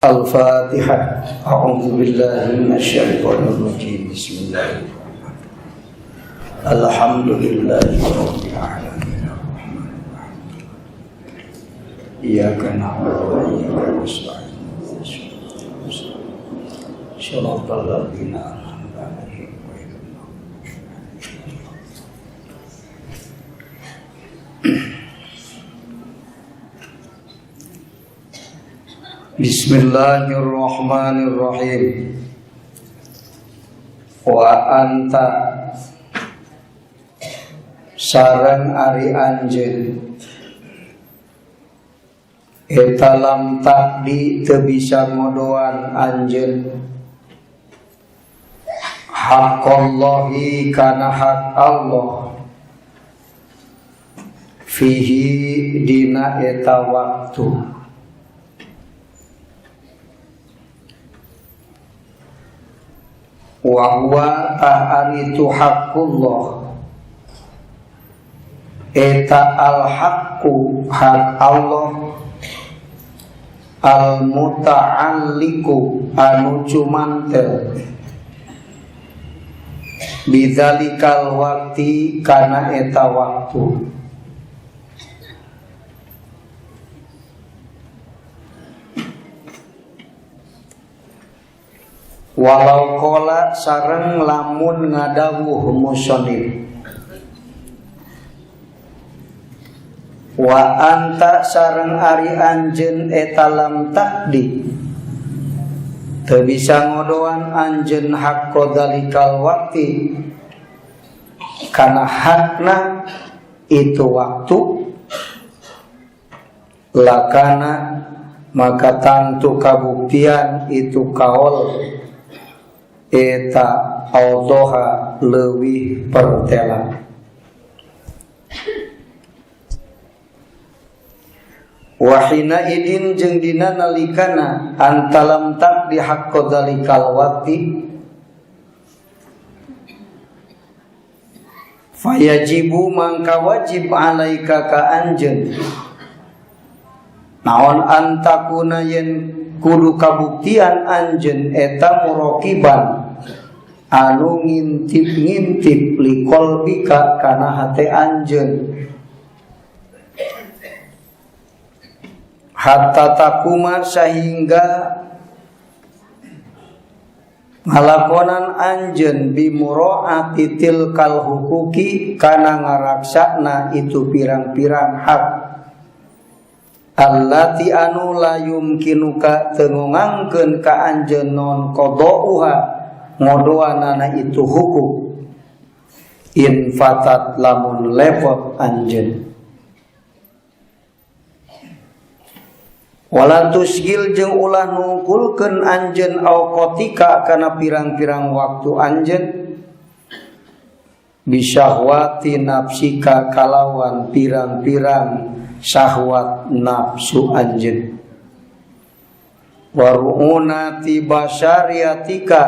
Al-Fatihah. A'udzubillahi minasyaitonirrajim. Bismillahirrahmanirrahim. Alhamdulillahirabbil alamin. Iyyaka na'budu wa iyyaka nasta'in. Shiratal ladzina an'amta 'alaihim ghairil maghdubi 'alaihim. Bismillahirrahmanirrahim. Wa anta sareng ari anjeun eta lam takdi teu bisa ngodoan anjeun haqqallahi kana hak Allah fihi dina eta waktu wa huwa ta'aritu haqqullah eta al-haqqu hak Allah al-muta'alliqu anu cumantel bidzalikal waqti kana eta waktu walau kola sareng lamun ngadawuh musonib wa anta sareng ari anjeun eta lam takdi teu bisa ngodoan anjeun hakko dalikal wakti kana hakna itu waktu lakana maka tangtu kabuktian itu kaol eta audoha leuwih pertela wahina idin jeung dina nalikana antalam tak dihaqqa dalikal waqti fayajibu mangka wajib alaika ka anjeun naon antakuna yen kudu kabuktian anjeun eta muraqiban anu ngintip-ngintip li qalbika kana hate anjeun hatta takuma sehingga ngalakonan anjeun bimuraati tilkal huquqi kana ngaraksana itu pirang-pirang hak allati anu la yumkinuka tengongangkeun ka anjeun non qada'uha ngodoanana itu hukum in fatat lamun lepot anjeun wala tusgil jeung ulah nungkulkeun anjeun auqatika kana pirang-pirang waktu anjeun bisyahwati nafsika kalawan pirang-pirang syahwat nafsu anjeun waru'unati basyariatika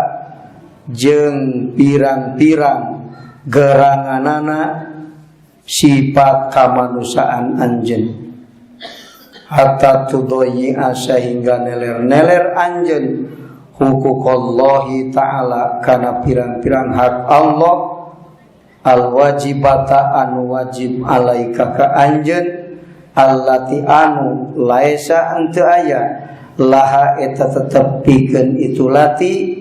jeung pirang-pirang geranganana sifat kamanusaan anjeun hatta tudayyi'a sehingga neler-neler anjeun huquqallahi ta'ala kana pirang-pirang hak Allah al-wajibata anu wajib alaika ka anjeun allati anu laisa ante aya laha eta tetep pikeun itu lati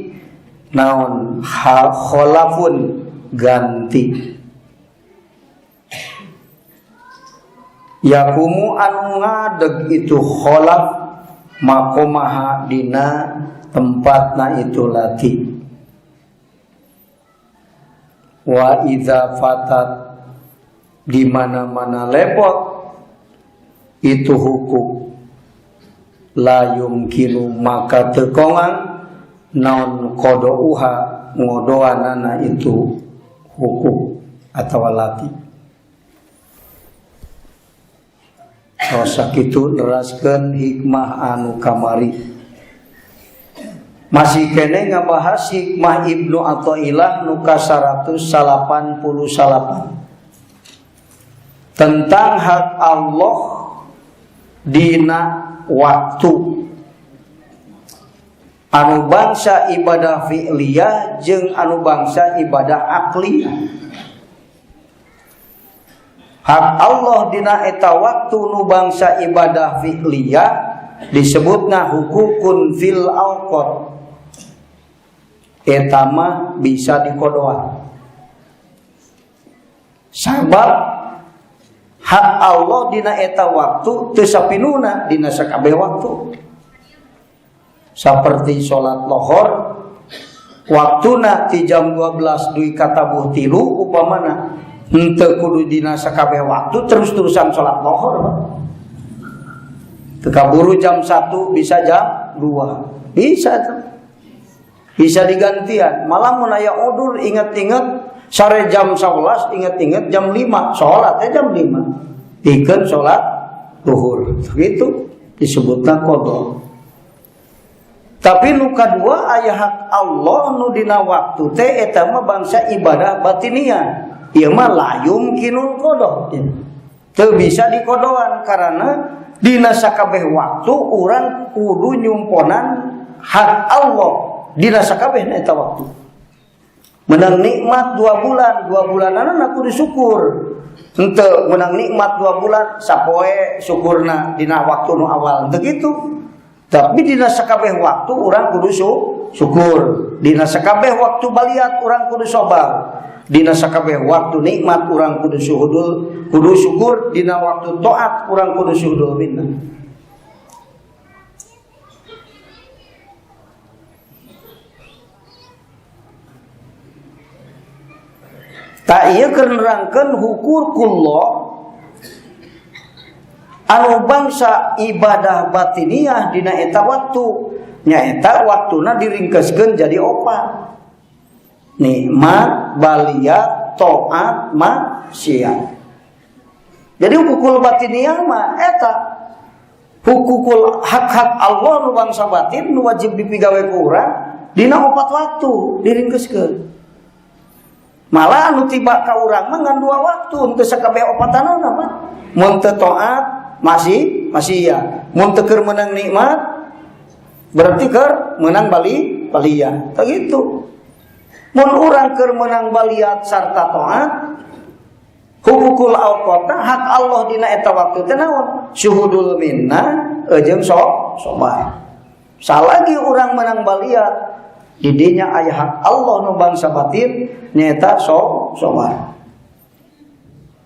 naon kholafun ganti yakumu anu ngadeg itu kholaf makomaha dina tempatna itu lati wa idza fatat di mana-mana lepot itu hukum la yumkinu maka tekongan naon qada'uha ngodoanana itu hukum atau lati sakitu neraskeun hikmah anu kamari masih kene ngabahas hikmah Ibnu Athaillah nu ka 188 tentang hak Allah dina waktu anu bangsa ibadah fi'liyah jeung anu bangsa ibadah akliyah. Hak Allah dina eta waktu nu bangsa ibadah fi'liyah disebutna hukukun fil awqat. Eta mah bisa dikodoan. Sabab hak Allah dina eta waktu teu sapinuna dina sakabeh waktu. Seperti salat lohor waktuna ti jam 12 duy katabuh 3 upamana henteu kudu dina sakabeh waktu terus-terusan salat lohor. Teu kaburu jam 1 bisa jam 2. Bisa tuh. Bisa digantian. Malah mun aya udur inget-inget sare jam 11 inget-inget jam 5 salat jam 5. Pikeun salat zuhur. Gitu disebutna qada. Tapi nu kadua aya hak Allah nu dina waktu teh eta mah bangsa ibadah batiniyah. Ieu mah la yumkinul qada. Teu bisa dikodoan karena dina sakabeh waktu urang kudu nyumponan hak Allah dina sakabeh eta waktu. Menang nikmat 2 bulan, 2 bulanana kudu syukur. Henteu menang nikmat 2 bulan sapoe syukurna dina waktu nu awal henteu kitu. Tapi dina sakabeh waktu urang kudu syukur. Dina sakabeh waktu baliat urang kudu sabar. Dina sakabeh waktu nikmat urang kudu syukur. Dina waktu taat urang kudu syuhudul minnah. Tak ieu keur nerangkeun hukur kullah anu bangsa ibadah batiniyah dina eta waktu nyaeta waktuna diringkeskeun jadi 4. Nikmat, baliyat, taat, maksiat. Jadi hukukul batiniyah mah eta hukukul hak-hak Allah nu bangsa batin nu wajib dipigawe ku urang dina 4 waktu diringkeskeun. Malah anu tiba ka urang mah ngan 2 waktu henteu sakabeh 4-anana mah. Mun teu taat masih ya. Mun teu keur meunang nikmat berarti keur meunang baliyah. Tah gitu. Mun urang keur meunang baliyat sarta taat hukukul awqatna hak Allah dina eta waktu teh naon? Syuhudul minnah jeung sabar. Salagi urang meunang baliyat didinya aya hak Allah nu bangsa batin nyaeta sabar.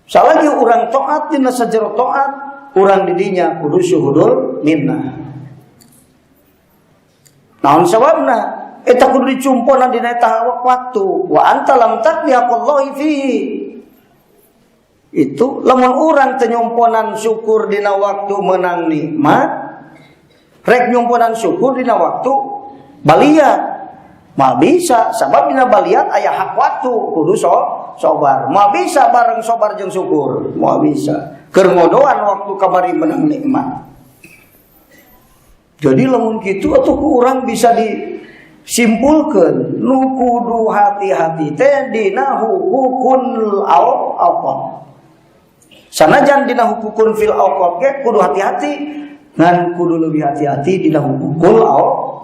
Salagi urang taat dina sajero taat urang didinya kudu syuhudul minnah. Naon sababna? Eta kudu dicumponan dina eta waktu. Wa anta lam taqdiyaqullahi fihi. Itu lamun urang teu nyumponan syukur dina waktu meunang nikmat, rek nyumponan syukur dina waktu baliyat. Mal bisa sabab dina baliyat aya hak waktu kudu sabar. Mal bisa bareng sabar jeung syukur. Mal bisa. Keur ngodoan waktu kamari meunang nikmat. Jadi lamun kitu atuh ku urang bisa disimpulkeun nu kudu hati-hati teh dina hukukun awqat. Sanajan dina hukukun fil awqat ge kudu hati-hati ngan kudu leuwih hati-hati dina hukukul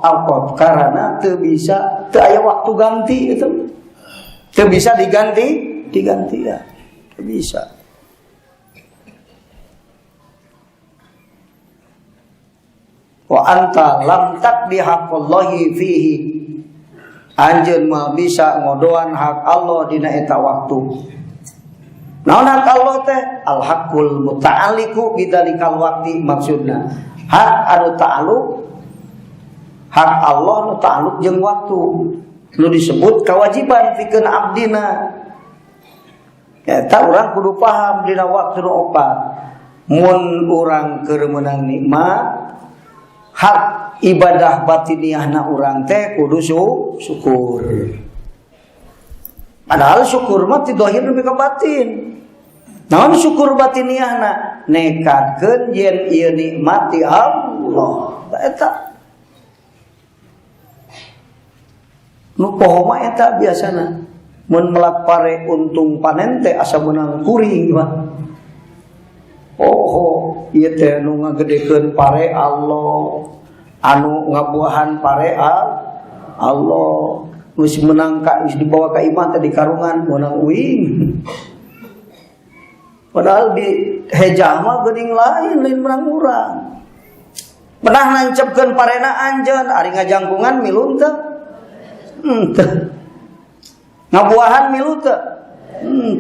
awqat karena teu bisa teu aya waktu ganti itu. Teu bisa diganti ya. Teu bisa. Wa anta lam taqdi haqqallahi fihi. Anjeun mah bisa ngodoan hak Allah dina eta waktu. Naon hak Allah teh? Al haqqul muta'alliqu bidzalikal waqti maksudna. Hak anu ta'alluq hak Allah nu ta'alluq jeung waktu. Nu disebut kewajiban pikeun abdina. Eta urang kudu paham dina waktu nu 4. Mun urang keur meunang nikmat hak ibadah batiniyahna urang teh kudu syukur. Padahal syukur mah ti zahir nepi ka batin. Naon syukur batiniyahna? Nekatkeun yen ieu nikmat ti Allah. Eta nu poho mah eta biasana. Mun melak pare untung panen teh asa meunang kuring mah. Oh, ieu teh nu ngagedekeun pare Allah, anu ngabuahan pare Allah. Geus menang ka geus dibawa ka imah teh di karungan menang uing. Padahal di hejah mah geuning lain menang urang. Pernah nancepkeun parena anjeun ari ngajangkungan milu teu? Teu. Ngabuahan milu teu?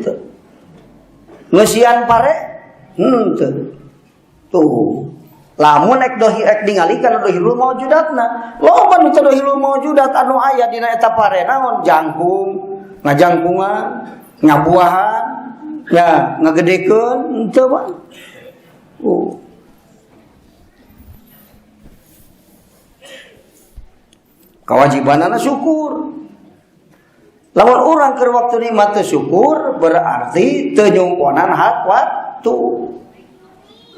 Teu. Ngeusian pare? Teu. Tuh. Lamun ek ningali kana dohirul maujudatna. Loba nu teu dohirul maujudat anu aya dina eta pare naon? Jangkung, ngajangkungan, ngabuahan, ya ngagedekeun henteu mah. Kewajibanana syukur. Lamun urang keur waktu nikmat teu syukur berarti teu nyumponan hak waktu.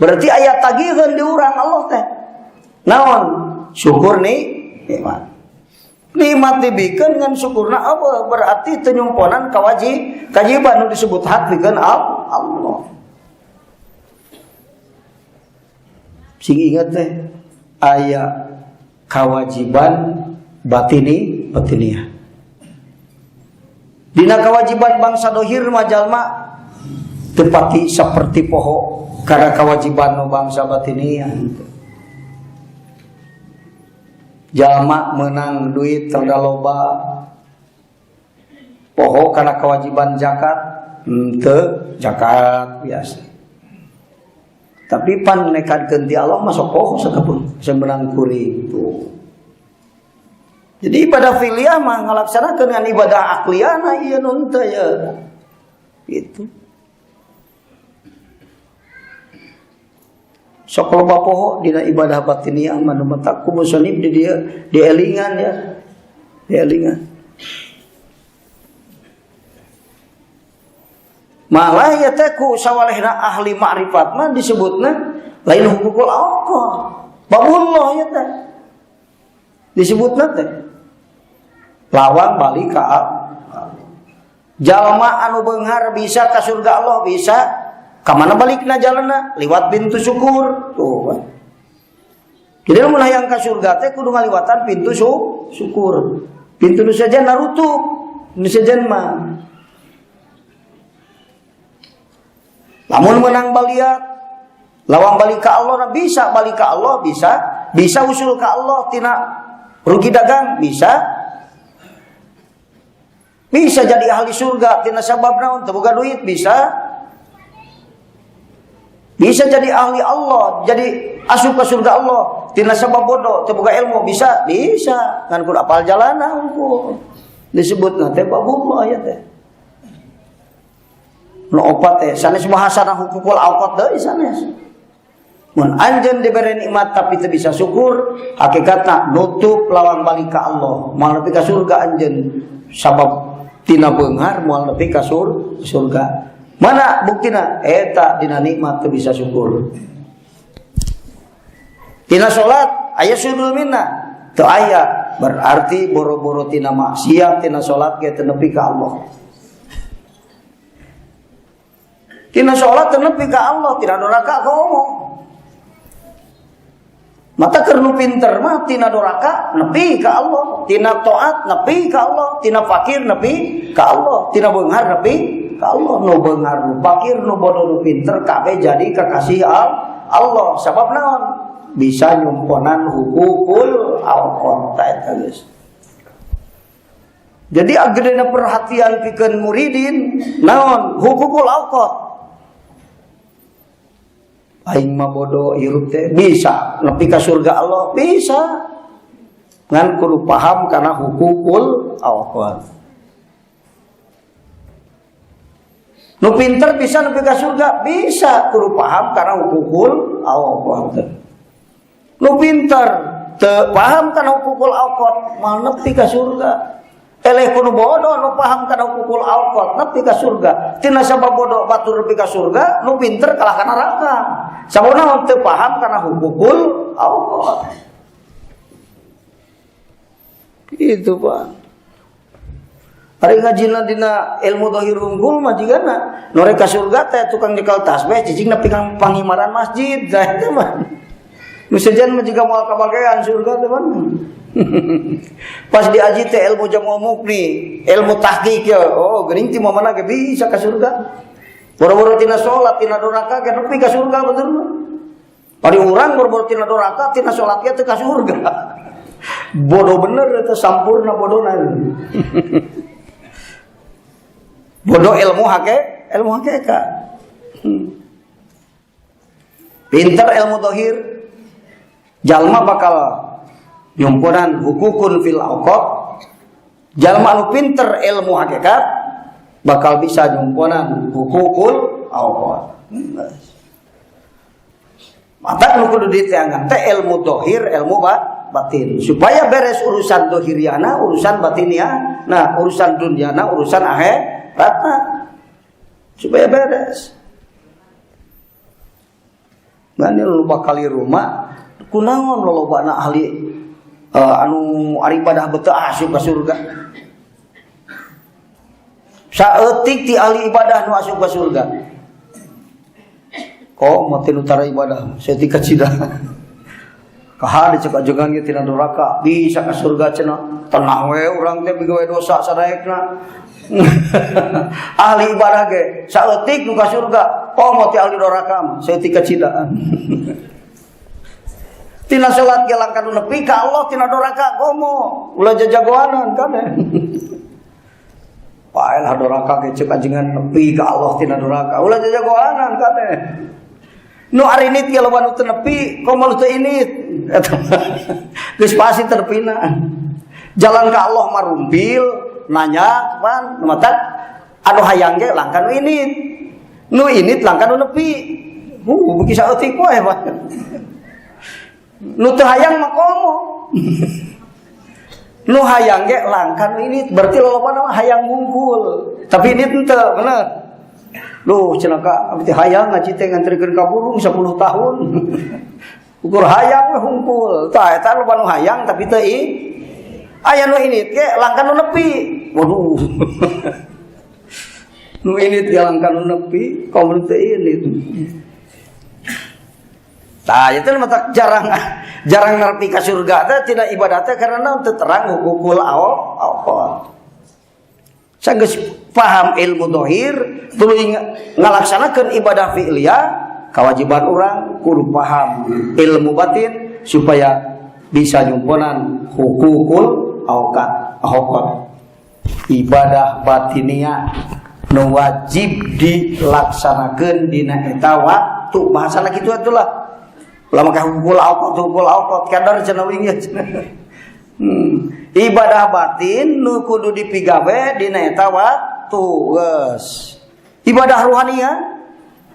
Berarti aya tagiheun di urang Allah teh. Naon? Syukur nikmat. Nikmat dibikeun ngan syukurna apa? Berarti teu nyumponan kewajiban nu disebut hak pikeun Allah. Sing inget teh aya kewajiban batiniah. Dina kewajiban bangsa dohir majalma tepati seperti poho karena kewajiban no bangsa batiniah. Jalma menang duit terda loba poho karena kewajiban zakat henteu zakat biasa. Tapi pan nekadkeun ti Allah masuk poho sakapun semenang kuring tuh. Jadi ibadah filiyah mah ngalaksanakeun dengan ibadah akliyana ieu nu teh ya. Gitu. Sok loba poho dina ibadah batiniah manu mata ku musannif di dieu dielingan ya. Dielingan. Malah ya teh ku sawalehna ahli ma'rifat mah disebutna lain hukukul Allah. Babullah ya teh. Disebutna teh lawang balik ka jalma anu beunghar bisa ka surga Allah bisa ka mana balikna jalanna liwat pintu syukur tuh. Jadi mun hayang ka surga teh kudu ngaliwatan pintu syukur. Pintu nu saja narutup, nu sajen mah. Lamun menang baliat lawang balik ka Allah bisa balik ka Allah bisa usul ka Allah tina rugi dagang bisa jadi ahli surga tina sabab naon teu boga duit bisa jadi ahli Allah jadi asup ka surga Allah tina sabab bodoh teu boga ilmu bisa kan kudu apal jalana hukum disebutna teh babullah aya teh nu opat teh sanes bahasana hukukul awqat deui sanes mun anjeun dibere nikmat tapi teu bisa syukur hakikatna nutup lawang balik ka Allah moal nepi ka surga anjeun sabab tina beunghar moal nepi ka surga. Mana buktina? Eta dina nikmat teu bisa syukur. Tina salat aya sudul minna, teu aya. Berarti boro-boro tina maksiat tina salat ge teu nepi ka Allah. Tina salat teu nepi ka Allah, tina doraka ka Allah. Mata keur nu pinter mah tina doraka nepi ka Allah, tina taat nepi ka Allah, tina fakir nepi ka Allah, tina beunghar nepi ka Allah. Nu beunghar nu fakir nu bodoh nu pinter kabeh jadi kekasih Allah. Sabab naon? Bisa nyumponan hukukul awqat eta geus. Jadi agedena perhatian pikeun muridin naon? Hukukul awqat. Aing mah bodoh hirup teh bisa nepi ka surga Allah bisa ngan kudu paham kana hukukul awqat. Nu pinter bisa nepi ka surga bisa kudu paham kana hukukul awqat. Nu pinter teu paham kana hukukul awqat mal nepi ka surga. Eleh kudu bodoh nu paham kana hukukul awqat nepi ka surga. Tina sabab bodoh batur nepi ka surga, nu pinter kalah ka neraka. Sababna teu paham kana hukukul awqat. Itu Pak. Ari ngajina dina ilmu dhahir unggul mah jigana nu rek ka surga teh tukang nyekel tasbih cicing nepi ka pangimaran masjid. Tah eta mah. Nu sejen mah jiga moal kabagean surga teh mah. Pas diaji teh ilmu jamomuk nih, ilmu tahqiq ya. Oh, geuning ti mana ge bisa ka surga. Boro-boro tina salat, tina doraka ge nepi ka surga betul. Ari urang boro-boro tina doraka, tina salat ge teu ka surga. Bodoh bener eta sampurna bodona. Bodoh ilmu hakikat. Pinter ilmu dohir, jalma bakal nyumpunan hukukun fil awqat. Jalma anu pinter ilmu hakikat bakal bisa nyumpunan hukukul awqat. Mata nu kudu diteangan teh ilmu dohir, ilmu batin, supaya beres urusan dohiriana, urusan batiniah, nah urusan dunyana, urusan akhiratna, supaya beres. Mane loba kali rumah kunaon lolobana ahli anu ari ibadah beteu asup ka surga. Saeutik ti ahli ibadah nu asup ka surga. Kok mati nu tara ibadah, saeutik ka cida. Kahade cek ajegan ge tina neraka, bisa ka surga cenah. Tenang we urang teh biga we dosa sadaekna. Ahli ibadah ge saeutik nu ka surga. Oh mau ti ahli doraka saeutik kacidaan. Tina salat ge langkah nepi ka Allah tina doraka komo ulah jajagoanan kan. Paelah doraka ge ceuk ajengan nepi ka Allah tina doraka ulah jajagoanan kan. Nu ari nit ge loba nu teu nepi komo teu init. Geus pasti terpina. Jalan ka Allah marumbil nanya pan matak anu hayang ge langkah nu init. Nu init langkah nu nepi. Beuki saeutik wae Pak. Nu teu hayang mah komo. Nu hayang ge langkah nu init berarti lolobana mah hayang hungkul. Tapi init teu bener. Duh cenah ka abdi hayang ngaji teh ngantrikeun ka burung 10 tahun. Ukur hayang mah hungkul. Tah eta loba nu hayang tapi teu aya nu init ge langkah nu nepi. Waduh. Nu ini tialangkan nu nepi, kaum teu init. Tah eta mah jarang nepi ka surga teh tina ibadah teh karena naon teu terang hukukul awqat. Sanggeus paham ilmu dohir, tuluy ngalaksanakeun ibadah fi'liyah, kewajiban urang kudu paham ilmu batin supaya bisa nyumponan hukukul awqat. Ibadah batiniah nu wajib dilaksanakeun dina eta waktu. Bahasana kitu atulah. Ulah maka hukul awqat kadar cenah wing ya. Ibadah batin nu kudu dipigawe dina eta waktu geus. Ibadah rohaniah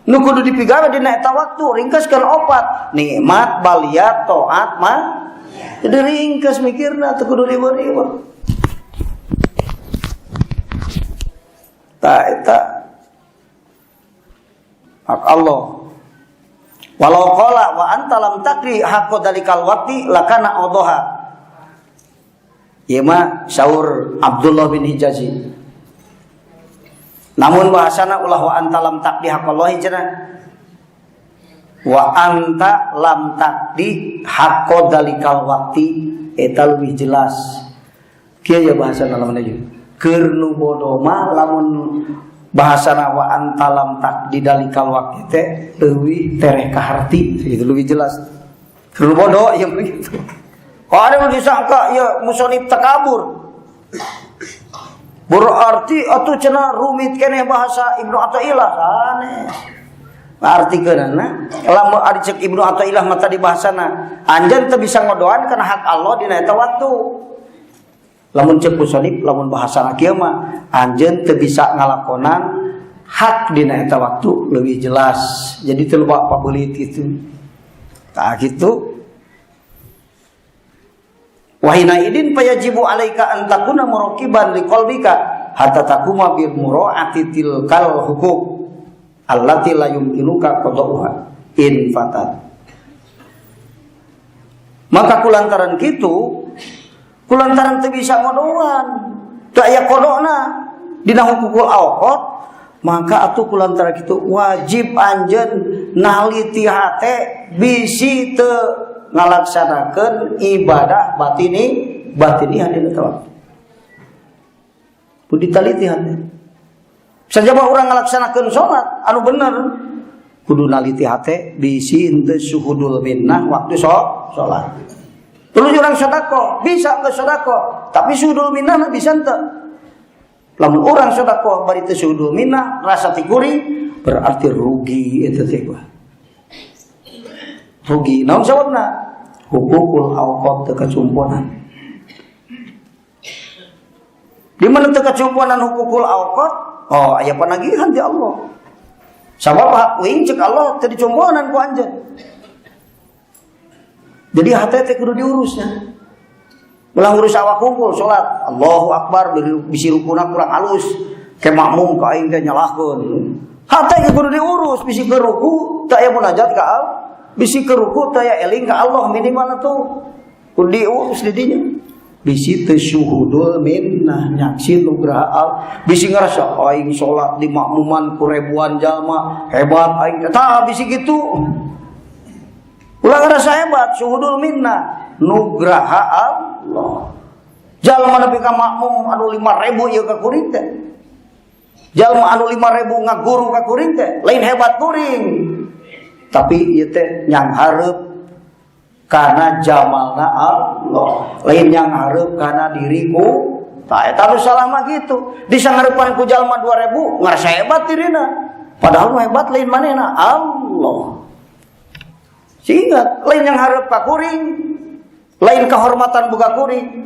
nu kudu dipigawe dina eta waktu ringkeskeun 4 nikmat, baliyat, taat mah jadi ringkes mikirna teu kudu ribet-ribet. Ta eta hak Allah. Walau qala wa anta lam taqri haqqo dalikal waqti lakana adha. Ieu mah saur Abdullah bin Hijazi. Namun bahasana ulah wa anta lam taqdi haqqallahi cenah. Wa anta lam taqdi haqqo dalikal waqti eta leuwih jelas. Kieu ya bahasana lamun ieu. Keur nu bodoh mah lamun bahasana wa anta lam taqdi dalikal waqti teh leuwih tereh ka harti itu leuwih jelas. Keur bodoh ieu begitu. Kalau ada yang disangka ya musonib takabur, berarti atuh cenah rumit keneh bahasa Ibnu Athaillah sanes. Artikeunna lamun ari cek Ibnu Athaillah mah tadi bahasana anjeun teu bisa ngodoan kana hak Allah dina eta waktu. Lamun cek musonib lamun bahasana kieu mah anjeun teu bisa ngalakonan hak dina eta waktu leuwih jelas. Jadi teu loba pabeulit kitu. Tah kitu. Wahina idin fayajibu alaika an takuna muraqiban liqalbika hatta takuma bil muraati tilkal huquq allati la yumkinuka qada'uha in fatat. Maka kulantaran kitu kulantaran teu bisa ngodoan teu aya qada'na dina hukukul awqat maka atuh kulantaran kitu wajib anjeun naliti hate bisi teu ngalaksanakeun ibadah batiniah dina tawaf. Kudu ditaliti hati. Sajaba urang ngalaksanakeun salat anu bener, kudu naliti hati bisi henteu syuhudul minnah waktu salat. Terus urang sedekah, bisa ke sedekah, tapi syuhudul minnah bisa henteu. Lamun urang sedekah bari teu syuhudul minnah rasa tikuri berarti rugi eta teh gua. Rugi naon sababna? Hukukul awqat teu kacumponan. Di mana teu kacumponan hukukul awqat? Oh, aya panagihan ti Allah. Sabab hak uing cek Allah teu dicumponan ku anjeun. Jadi hate teh kudu diurusnya. Ulah urus awak kumpul salat, Allahu Akbar bisi rukuna kurang halus, ke makmum ka aing teh nyalahkeun. Hate ge kudu diurus, bisi ke ruku teu aya munajat ka Allah, bisi ke ruku teu aya eling ka Allah minimal tuh. Kudu diurus di dinya. Bisi teu syuhudul minnah nyaksi nugraha Allah, bisi ngarasa aing salat di makmuman ku ribuan jalma, hebat aing tah bisi kitu. Ulah ngarasa hebat syuhudul minnah nugraha Allah. Jalma nepi ka makmum anu 5.000 ieu ka kuring teh. Jalma anu 5.000 ngaguru ka kuring teh, lain hebat kuring. Tapi ieu teh nyang hareup kana jamalna Allah, lain yang hareup kana diriku. Tah eta nu salah mah gitu. Disangareupan ku jalma 2.000 ngarasa hebat dirina. Padahal nu hebat lain manehna Allah. Sehingga lain yang hareup ka kuring, lain kehormatan boga kuring,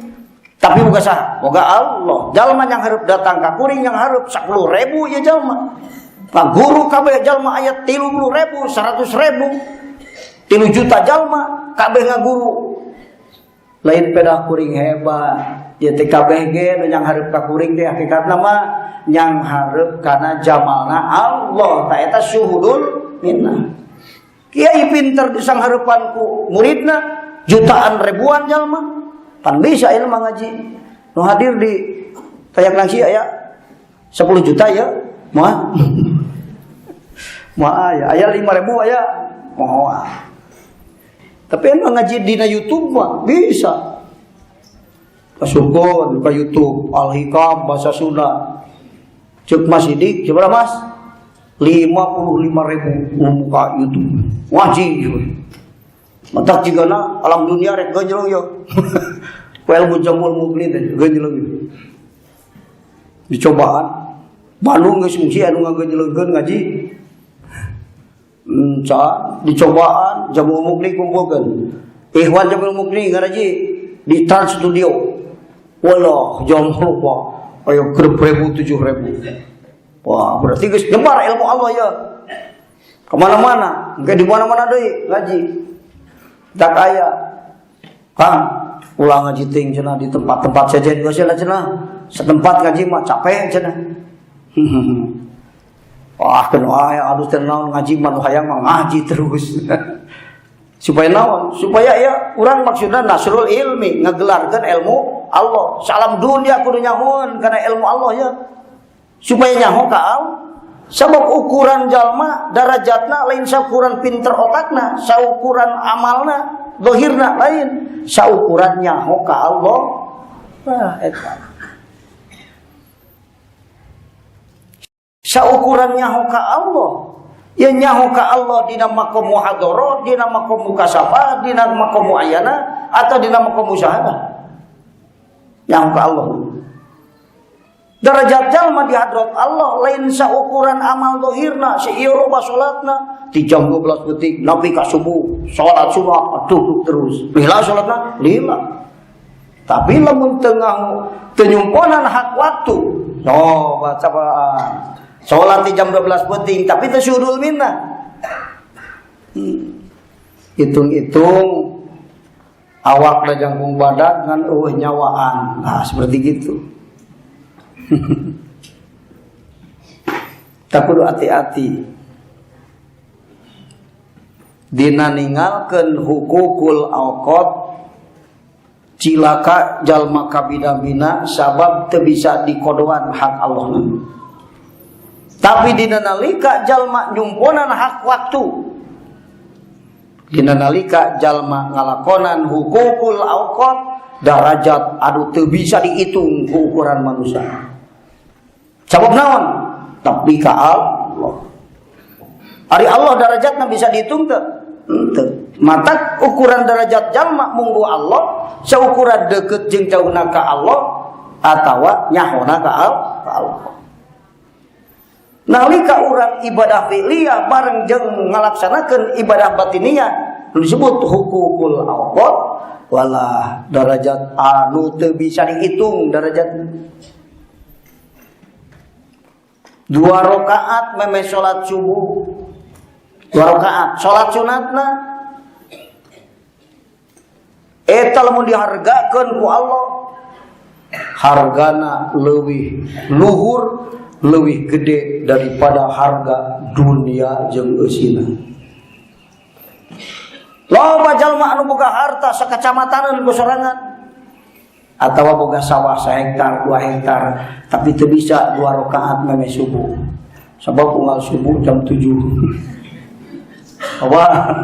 tapi boga saha? Boga Allah. Jalma yang hareup datang ka kuring yang hareup 10.000 ya jalma. Nah, guru kabeh jalma aya 30.000, 100.000, 3 juta jalma kabeh ngaguru. Lain pedah kuring hebat. Ya teh kabeh ge nu yang hareup ka kuring teh hakikatna mah yang hareup kana jamalna Allah. Ta eta syuhudul minnah. Kiai pinter disanghareupan ku muridna jutaan ribuan jalma, pan bisa ilmu ngaji. Nu hadir di tayak nangsi aya 10 juta ya, moal. Moal aya 5.000 aya moal. Tapi anu ngaji dina YouTube mah bisa. Kasukun ka YouTube Al-Hikam bahasa Sunda. Cek Mas Sidik, coba Mas. 55.000 muka YouTube. Wajib. Matak jigana alam dunia rek geujeuleuh yo. Ilmu jamul mukmin teh geujeuleuh. Dicobaan Bandung geus fungsi anu ngageujeuleukeun ngaji. Dicobaan jamul mukmin kumpulkeun. Ikhwan jamul mukmin ngaraji di Trans Studio. Walah jamul apa? Ayo 7.000. Wah, berarti geus nyebar ilmu Allah ya. Kemana-mana, engke di mana-mana deui ngaji. Tak aya. Kang, ulah ngaji ting cenah di tempat-tempat sejen geus lah cenah. Setempat ngaji mah capek cenah. Wah, kan aya alus teh naon ngaji mah hayang mah ngaji terus. Supaya naon? Supaya ya urang maksudna nasrul ilmi, ngagelarkeun ilmu Allah. Salam dunia kudu nyahoeun kana ilmu Allah ya. Supaya nyaho ka Allah. Sabab ukuran jalma darajatna lain saukuran pinter otakna, saukuran amalna, zahirna lain, saukuran nyaho ka Allah. Nah, eta. Saukuran nyaho ka Allah. Ya nyaho ka Allah dina makom muhadharah, dina makom mukasafah, dina makom muayyana atau dina makom musyahadah. Nyaho ka Allah. Darajat jalma di hadrat Allah lain saukuran amal zahirna, seieu loba salatna di jam 12 detik nabi ka subuh, salat sunat duduk terus. Lila salatna lila. Tapi lamun tengah tenyumponan hak waktu. Coba cobaan. Salat di jam 12 penting tapi teu syuhudul minnah. Hitung-hitung awak da jangkung badan ngan nyawaan. Nah, seperti gitu. Tak kudu hati-hati dina ninggalkeun hukukul awqat, cilaka jalma kabina-bina sabab teu bisa dikodoan hak Allah. Tapi dina nalika jalma nyumponan hak waktu, dina nalika jalma ngalakonan hukukul awqat darajat anu teu bisa dihitung ku ukuran manusia. Sabab naon? Tapi ka Allah. Ari Allah darajatna bisa dihitung teu? Henteu. Mata ukuran derajat jalma munggu Allah saukuran deukeut jeung jauhna ka Allah atawa nyahona ka Allah. Nalika urang ibadah fi'liyah bareng jeung ngalaksanakeun ibadah batiniyah disebut hukukul awqat wala derajat anu teu bisa dihitung derajat. 2 rakaat meme salat subuh 2 rakaat salat sunatna eta lamun dihargakeun ku Allah hargana leuwih luhur leuwih gede daripada harga dunia jeung eusina. Loba jalma anu boga harta sakacamataneun ku sorangan atawa boga sawah 1 hektar 2 hektar tapi teu bisa 2 rakaat meme subuh. Sabab unggal subuh jam 7. Wah.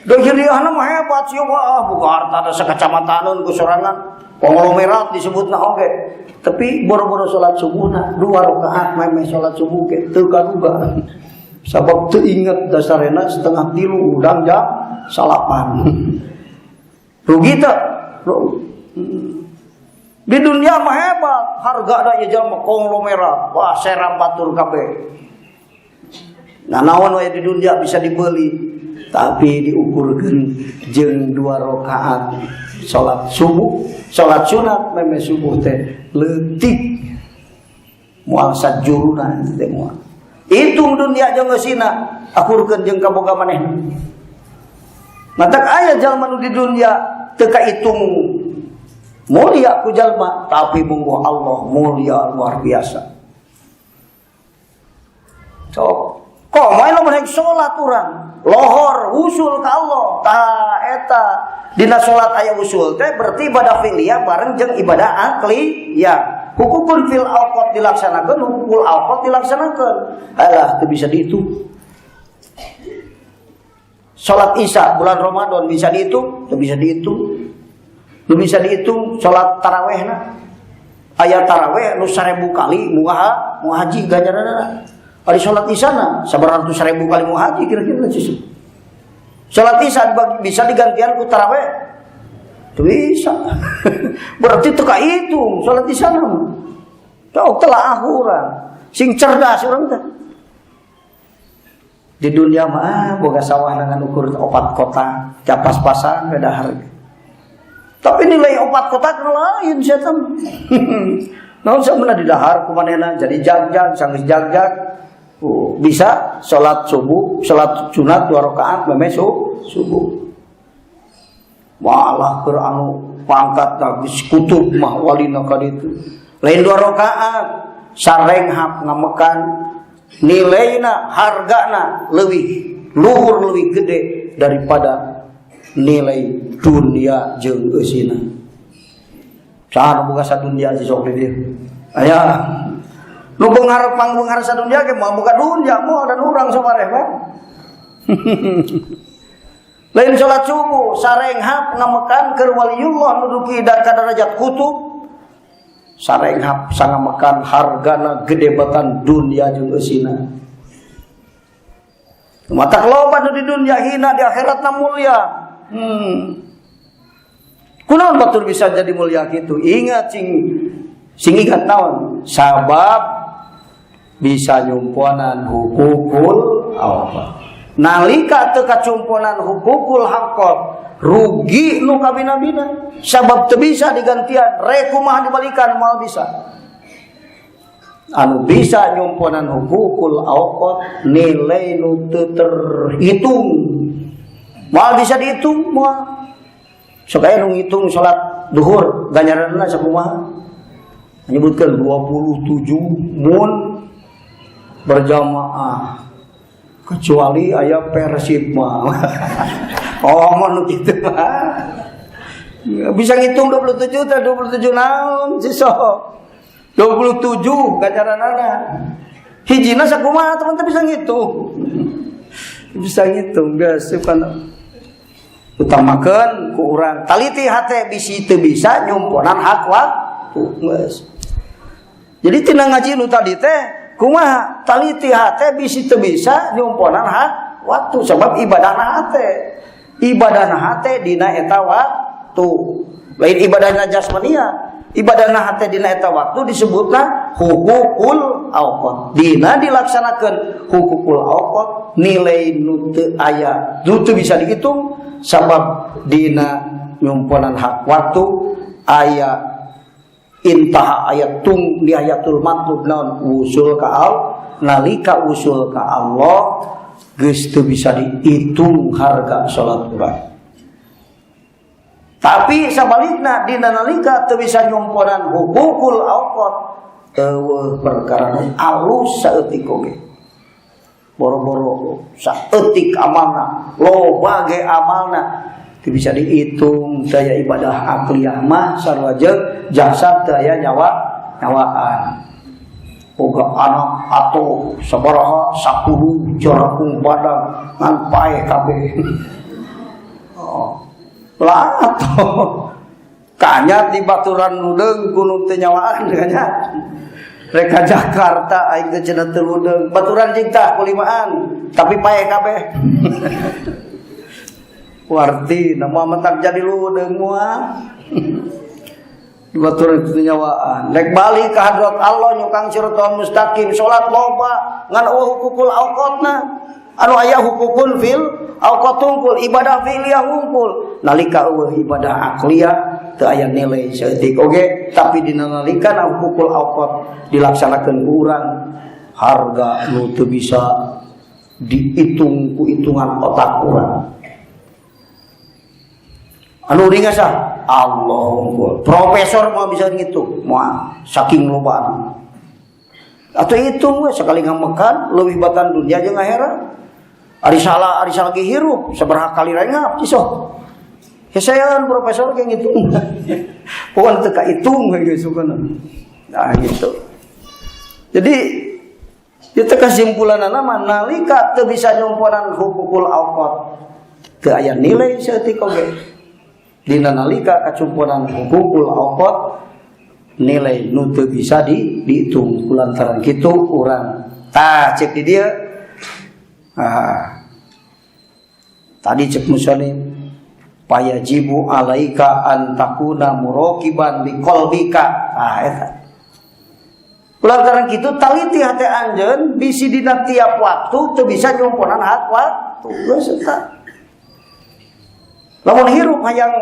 Dahiriahna mah hebat sih wah boga harta sakacamataneun ku sorangan. Konglomerat disebutna oge. Tapi boro-boro salat subuhna 2 rakaat meme salat subuh ke teu kaduga. Sabab teu inget dasarena 2:30 udang jam 8. Rugi teu? Di dunia mah hebat, harga da ieu jalma konglomerat. Wah, serap batur kabeh. Nah, naon we di dunia bisa dibeli, tapi diukurkeun jeung 2 rakaat salat subuh, salat sunat meme subuh teh leutik moal sajuruna teh moal. Hitung dunia jeung geusina, akurkeun jeung kaboga maneh. Matak aya jalma nu di dunia teu kahitung mulia ku jalma, tapi munggu Allah mulia luar biasa. So, kok main lamun hayang salat urang, lohor usul ka Allah. Tah eta dina salat aya usul teh berarti ibadah fi'liyah bareng jeung ibadah aqliyah. Hukukun fil awqat dilaksanakeun, hukukul awqat dilaksanakeun. Alah teu bisa dihitung. Salat Isya bulan Ramadan bisa dihitung? Teu bisa dihitung. Teu bisa dihitung salat tarawihna. Aya tarawih nu 1000 kali muah haji ganjaranna. Ari salat Isyana 100.000 kali muah haji kira-kira cisu. Salat Isya bisa digantian ku tarawih? Teu bisa. Berarti teu kahitung salat Isyana. Teu telaah urang. Sing cerdas urang teh. Di dunia mah boga sawah dengan ukur 4 kota, capas-pasan beda harga. Tapi nilai 4 kota kan lain setan. Naon sampeuna di dahar kumanehna jadi jagjag, sanggeus jagjag. Bisa salat subuh, salat sunat 2 rakaat meme subuh. Malah keur anu pangkat geus kutub mah walina ka ditu. Lain 2 rakaat sarenghap ngamekan nilaina hargana leuwih luhur leuwih gede daripada nilai dunia jeung eusina. Saha boga sadunya si sok di dieu. Aya nu beungarep pangbeungar sadunya ge mah boga dunya moal dan urang samareh mah. Lain salat subuh sarenghap ngamekan keur waliullah nuduki ka derajat kutub. Sarenghap sangamekan hargana gede batan dunia jeung eusina. Mata loba nu di dunia hina di akhiratna mulia. Kunaon batur bisa jadi mulia kitu? Ingat sing ingat naon? Sabab bisa nyumponan hukukul awqat. Nalika teu kacumponan hukukul haqqat rugi nu kabina-bina sabab teu bisa digantian rek kumaha dibalikan moal bisa anu bisa nyumponan hukukul awqat nilai nu teu terhitung moal bisa dihitung moal sok aya nu ngitung salat duhur ganjaranna sakumaha nyebutkeun 27 mun berjamaah kecuali aya Persib mah. Oh, mun kitu mah. Bisa ngitung 27 teh 27 naon si sok. 27 ganjaranana. Hijina sakumaha teman teh bisa ngitung. bisa ngitung biasa kan utamakan ku urang taliti hate bisi teu bisa nyumponan hak waktu geus. Jadi tina ngaji nu tadi teh kumaha taliti hate bisi teu bisa nyumponan hak waktu sebab ibadahna hate dina eta waktu lain ibadahna jasmania. Ibadahna hate dina eta waktu disebutna hukukul awqat. Dina dilaksanakeun hukukul awqat nilai nu teu aya, nu teu bisa dihitung sabab dina nyumponan hak waktu aya intaha ayat tung di ayatul matlub naon usul ka nalika usul ka Allah geus teu bisa dihitung harga salat urang. Tapi sabalikna dina nalika teu bisa nyumponan hukukul awqat eueuh perkara nu alus saeutik oge. Boro-boro saeutik amalna, loba ge amalna teu bisa dihitung daya ibadah akliyah mah sarua jeung jasad teu aya nyawaan. Boga anak atuh sabaraha 10 jarakung badan ngan pae kabeh. Lah atuh kanyat di baturan ludeung gunung teu nyawaan kanyat reka Jakarta aing teh cenah teu ludeung baturan jeung tah kulimaan tapi pae kabeh warti nama mentak jadi ludeung moal di baturan teu nyawaan rek bali ka hadrat Allah nyukang siratal mustaqim salat loba ngan hukukul awqatna anu aya hukukun fil awqat tungkul ibadah fi'liyah hungkul nalika eueuh ibadah akliyah teu aya nilai saeutik oge tapi dina nalika hukukul awqat dilaksanakeun urang harga nu teu bisa dihitung ku hitungan otak urang anu ringan sah Allah unggul profesor mah bisa ngitung moal saking lobana atuh hitung we sakali ngamekan leuwih batan dunya jeung akhirat. Ari salah ge hirup sabaraha kali rengap iso. Hesean profesor ge ngitung. Pokona teu kahitung we geus sukana. Nah gitu. Jadi itu kesimpulanana mah nalika teu bisa nyumponan hukukul awqat teu aya nilai saeutik oge. Dina nalika kacumponan hukukul awqat nilai nu teu bisa dihitung kulantaran kitu urang. Tah cek di dieu tadi cek muslim payajibu alaika antakuna muraqiban biqalbika eta kulantaran kitu taliti hate anjeun bisi dina tiap waktu teu bisa nyumponan hak waktu geus eta lamun hirup hayang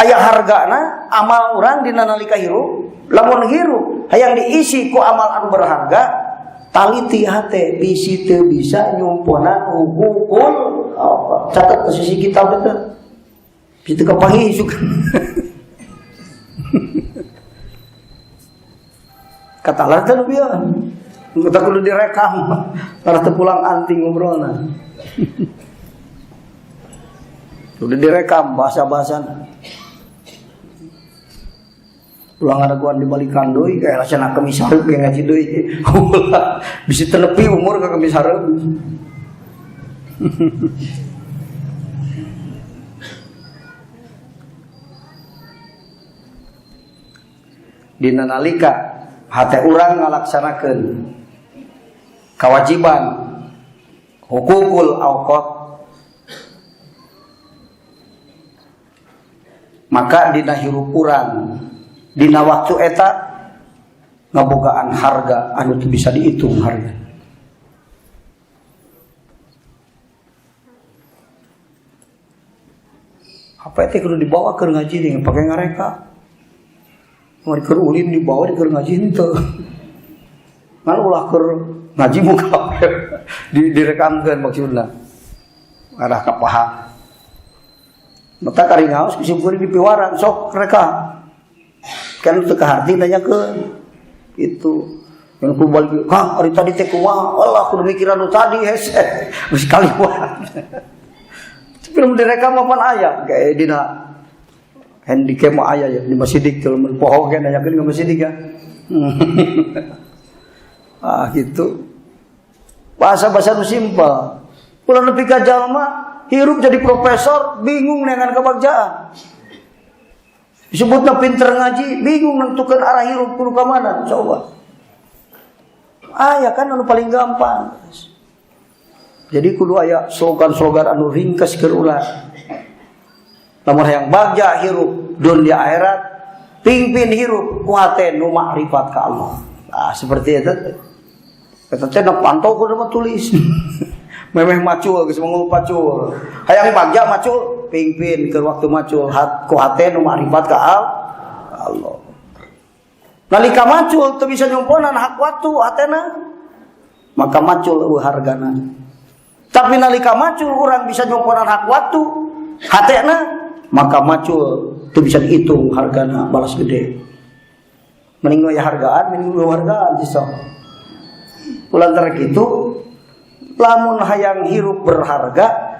aya hargana amal urang dina nalika hirup lamun hirup hayang diisi ku amal anu berharga taliti hate bisi teu bisa nyumponan hukukul apa catat posisi kitab eta bisi teu kapangi suka kata lah teh bieu kita kudu direkam karena teu pulang anting umrohna kudu direkam bahasa-bahasana ulang ada guan dibalikan deui kayak lasana kemis hareup ge ngaji deui bisi tenepi umur ka kemis hareup dina nalika hate urang ngalaksanakeun kewajiban hukukul awqat maka dina hirup urang dina waktu eta ngabogaan harga anu teu bisa dihitung harga. Apa teh kudu dibawa keur ngaji teh pake ngareka. Mun keur ulin dibawa keur ngaji henteu. Ngan ulah keur ngaji muka direkamkeun maksudna. Arah ka paha. Mata kari ngaos kiseukeun di piwaran sok reka. Kan teu kaharti nanyakeun itu yang ku balik Kang ari tadi teh kumaha Allah kudu mikiran nu tadi hese geus kaliwat film direkam apaan aya kayak dina handicap mah aya ya di masjidik teh mun poho ge nanyakeun ka masjidik ya gitu bahasa-bahasa nu simpel Ulah nepi ka jalma hirup jadi profesor bingung dengan kebagjaan. Disebutna pinter ngaji bingung nentukeun arah hirup kudu ka mana coba. Aya kan anu paling gampang. Jadi kudu aya slogan-slogan anu ringkes keur ulah. Lamun hayang bagja hirup dunia akhirat, pingpin hirup ku hate nu makrifat ka Allah. Nah, seperti itu. Eta teh na pantau kudu mah tulis. Memeh macul geus mangul pacul. Hayang bagja macul, pingpin keur waktu macul ku hate nu makrifat ka Allah. Nalika macul teu bisa nyumponan hak waktu hatena, maka macul eueuh hargana. Tapi nalika macul urang bisa nyumponan hak waktu hatena, maka macul teu bisa dihitung hargana balas gede. Mending aya hargaan, mending hargaan sisok. Kulantar kitu, lamun hayang hirup berharga,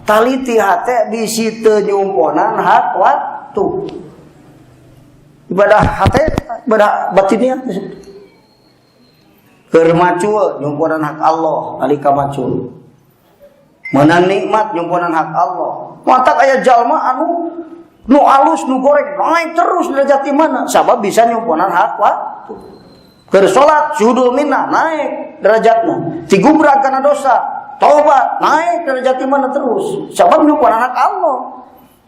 taliti hate bisi teu nyumponan hak waktu. Ibadah hate, ibadah batinnya keur macul nyumponan hak Allah nalika macul. Meunang nikmat nyumponan hak Allah. Matak aya jalma anu nu alus nu goreng naik terus derajat mana? Sabab bisa nyumponan hak waktu. Keur salat syuhudul minnah naik derajatna. Tigubrag kana dosa, tobat naik derajat mana terus. Sabab nyumponan hak Allah.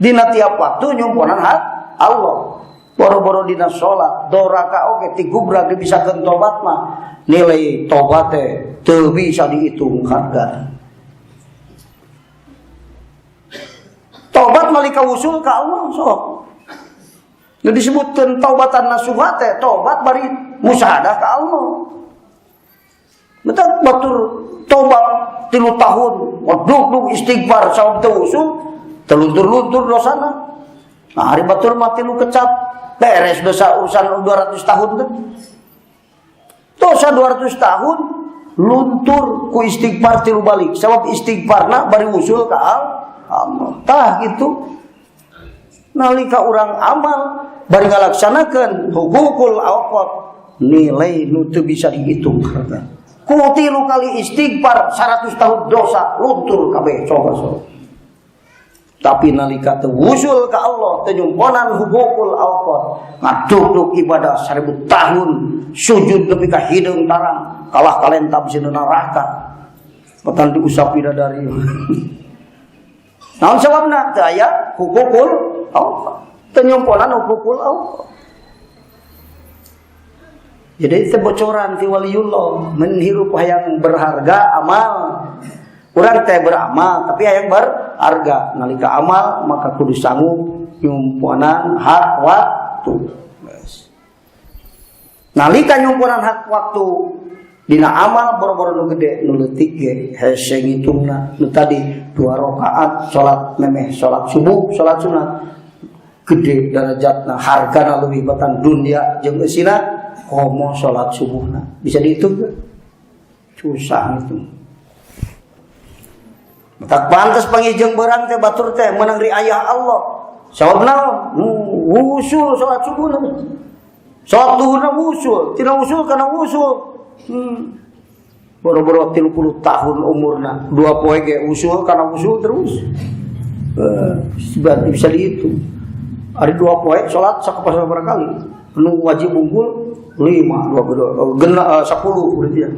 Dina tiap waktu nyumponan hak Allah. Boro-boro dina salat, doraka oge tigubrag dibisakeun tobat mah. Nilai tobat teh teu bisa dihitung harga. Tobat nalika usul ka Allah sok. Nu disebutkeun taubatan nasuha teh tobat bari musyahadah ka Allah. Betul batur tobat 3 tahun, waduk istighfar sabab teu usul, teluntur-luntur dosana. Nah, hari batur mati lu kecap, beres dosa urusan 200 tahun teh. Dosa 200 tahun luntur ku istighfar 3 balik. Sabab istighfarna bari usul ka Allah. Tah gitu. Nalika urang amal bari ngalaksanakeun hukukul awqat, nilai nu teu bisa dihitung harga. Ku 3 kali istighfar 100 tahun dosa luntur kabeh coba. Tapi nalika teu usul ka Allah teu nyumponan hukukul awqat, ngaduk ibadah 1000 tahun, sujud nepi ka hideung tarang, kalah kalenta bisa neraka. Patan diusap bidadari. Naon sababna teu aya hukukul awqat, teu nyumponan hukukul awqat. Jadi itu bocoran ti waliullah, menhirup hayang berharga amal. Urang teh beramal tapi hayang berharga. Nalika amal maka kudu sanggup nyumponan hak waktu. Nalika nyumponan hak waktu dina amal boro-boro nu gede nu leutik ge hese ngitungna. Nu tadi 2 rakaat salat memeh salat subuh, salat sunat gede darajatna, hargana leuwih batan dunia jeung eusina komo salat subuhna. Bisa dihitung gak? Susah itu. Tak pantas pangijeng berang teh batur teh menang riayah Allah. Sababna usul salat subuhna. Salat duhurna usul, tina usul kana usul. Boro-boro 30 tahun umurna, 2 poe ge usul kana usul terus. Bisa dihitung. Ari 2 poe salat sakapasabaraha kali. Nu wajib unggul 5, 10 berarti ya.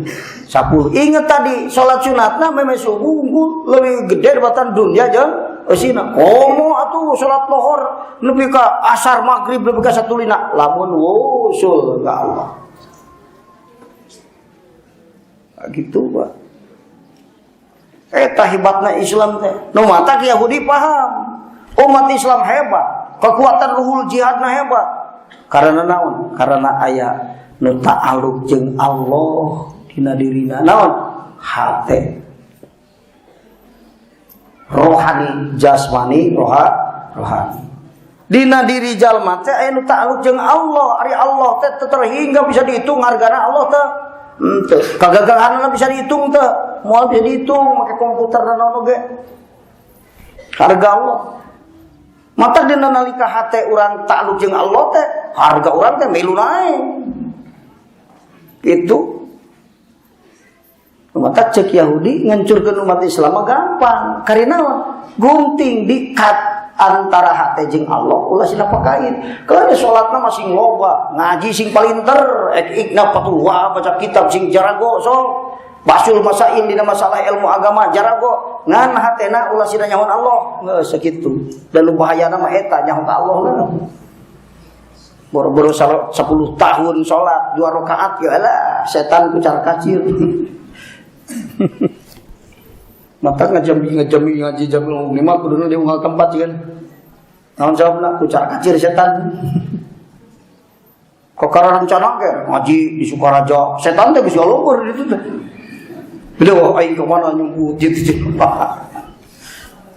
10. Ingat tadi salat sunatna memang subuh unggul leuwih gede dibatan dunia jeung eusina. Komo atuh salat lohor nepi ka asar magrib nepi ka satulina lamun usul ka Allah. Gitu, Pak. Eta hebatna Islam teh. Nu matak Yahudi paham. Umat Islam hebat, kekuatan ruhul jihadna hebat. Karena naon? Karena aya nu ta'alluq jeung Allah dina dirina. Naon? Hate. Rohani, jasmani, rohani. Dina diri jalma teh aya nu ta'alluq jeung Allah. Ari Allah teh terhingga bisa dihitung hargana Allah teh. Teu. Kagagahanna bisa dihitung teh. Moal bisa dihitung make komputer dan naon oge. Harga Allah. Mata dina nalika hate urang ta'alluq jeung Allah teh, harga urang teh melu naik. Itu. Mata cek Yahudi ngancurkeun umat Islam gampang. Karina gunting dikat antara hate jeung Allah ulah sina pakain. Kalau salatna masih loba, ngaji sing palinter, ikna patulwa baca kitab sing jarago sok. Basul masail dina masalah ilmu agama jarago ngan hatena ulah sina nyaho Allah. Sakitu. Dan bahayana mah eta nyaho ka Allah lah. Boro-boro 10 tahun salat 2 rakaat ya lah setan kucar kacir. Mata ngaji jam 5 kuduna di unggal tempat kan. Naon jawabna kucar kacir setan. Kok karena rencana ke ngaji di Sukaraja, setan teh geus galungkur di ditu teh. Beda aing ka mana nyumput jitu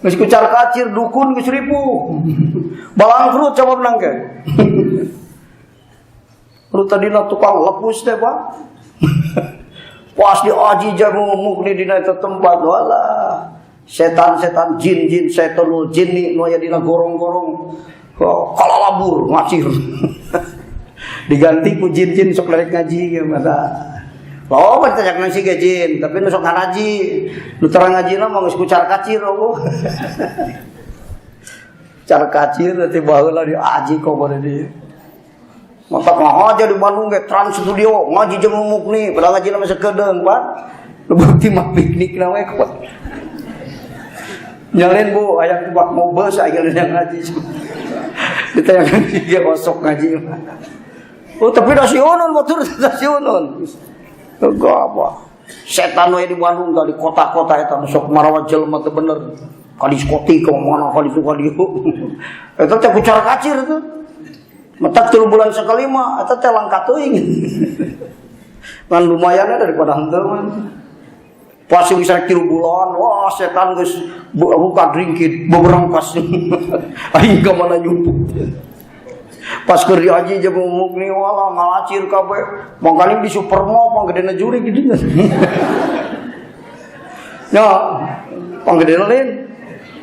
geus kucar kacir dukun geus ripuh. Balangkrut coba menang ke. Perlu tadina tukang lepus teh Pak. Pas diaji jamu mukni dina eta tempat walah. Setan-setan jin-jin setanul jinni nu aya dina gorong-gorong kalalabur ngacir. Diganti ku jin-jin sok lerek ngaji ge mata. Oh, banyak nang siga jin, tapi nu sok ngaji. Nu terang ngajina mah geus kucar kacir oh. Car kacir teh baheula diaji kok bade di. Mata ngahaja di Bandung ge Trans Studio ngaji jeung mukni, padahal ngajina mah sakedeung, Pak. Bukti mah piknik na we kok. Nyalin Bu, aya tebak mobil aya yang ngaji. Ditanya ge osok ngaji. Oh, tapi da sieuneun batur da sieuneun. Teu apa. Setan we di Bandung di kota-kota eta sok marawat jelema teu bener. Ka diskotik ka mana ka ditu ka ditu. Eta teh kucar kacir tuh. Metak 3 bulan sekali mah eta teh langka teuing. Kan lumayan daripada henteu mah. Pas bisa 3 bulan, wah setan geus buka dringkit beberangkas. Aing ka mana nyumput. Pas keur diaji jeung mukni wala ngalacir kabeh. Mangkali di Supermall panggedena juri gitunya. Ya, panggedena lain.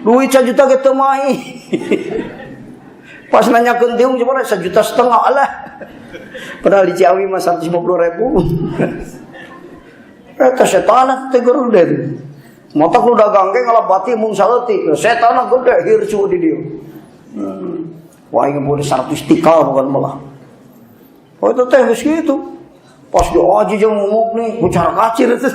Duit 1 juta ge teu mahi. Pas nanyakeun tiung coba 1,5 juta alah. Padahal di Ciawi mah 150.000. Eta setan teh geureun. Motok nu dagang ge ngalabati mung saleutik. Setan gede hircu di dieu. Wah ini boleh sarpistikal bukan malah. Oh itu teh geus kitu. Pas diaji jeung mumuk nih, kucar kacir itu.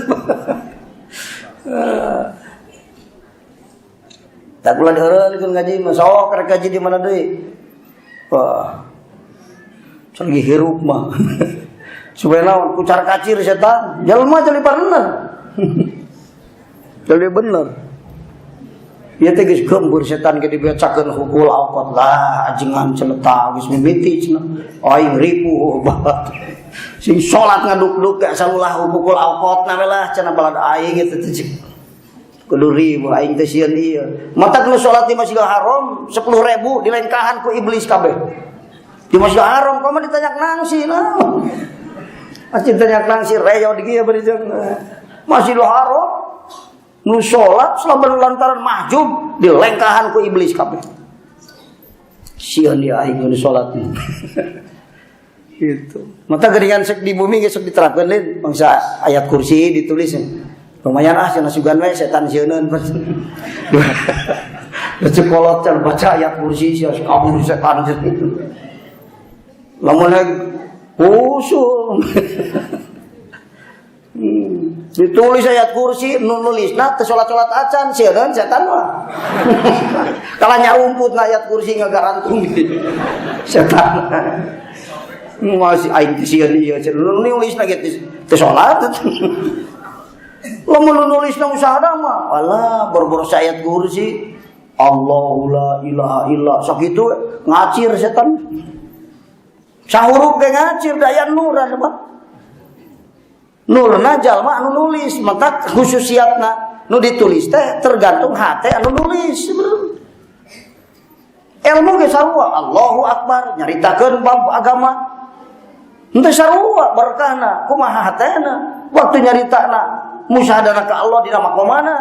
Tak bulan heureul ngaji mah sok rek ngaji di mana deui. Wah. Lagi hirup mah. Supaya naon kucar kacir setan, jalma jadi bener. Jadi bener. Ieu teh geus gembur setan ge dibacakeun hukul alqat lah ajengan celeta geus mimiti cenah. Aing ripuh banget. Sing salat ngaduk-duk gak salulah hukul alqatna we lah cenah balad aing eta teh. Kudu ribu aing teh sieun ieu. Matak nu salat di Masjidil Haram 10.000 dilengkahan ku iblis kabeh. Di Masjidil Haram komo ditanyak nangsi lah. Masjid tanyak nangsi reyo di kieu bari jeung Masjidil Haram nu salat salaban lantaran mahjub dilengkahan ku iblis kabeh. Sieun dia aing nu salat. Gitu. Mata geuningan sek di bumi geus diterapkeun deui bangsa ayat kursi ditulis. Lumayan cenah sugan we setan sieunun. Cek kolot can baca ayat kursi sia kabur setan itu. Lamun usul. Ditulis ayat kursi nu nulisna teu salat-salat acan sieun setan mah. Kalau nyarumputna ayat kursi ngagarantung setan. Masih aing sieun ieu nulisna ge teu salat. Lamun nulisna usahana mah alah bor-bor ayat kursi Allahu la ilaha illa sakitu ngacir setan. Sahurup ge ngacir daya nuran mah. Nurna jalma anu nulis, maka khususiatna nu ditulis teh tergantung hate anu nulis. Ilmu ge sarua Allahu Akbar nyaritakeun bab agama. Henteu sarua berkahna kumaha hatena waktu nyaritana musyahadana ka Allah dina makomana,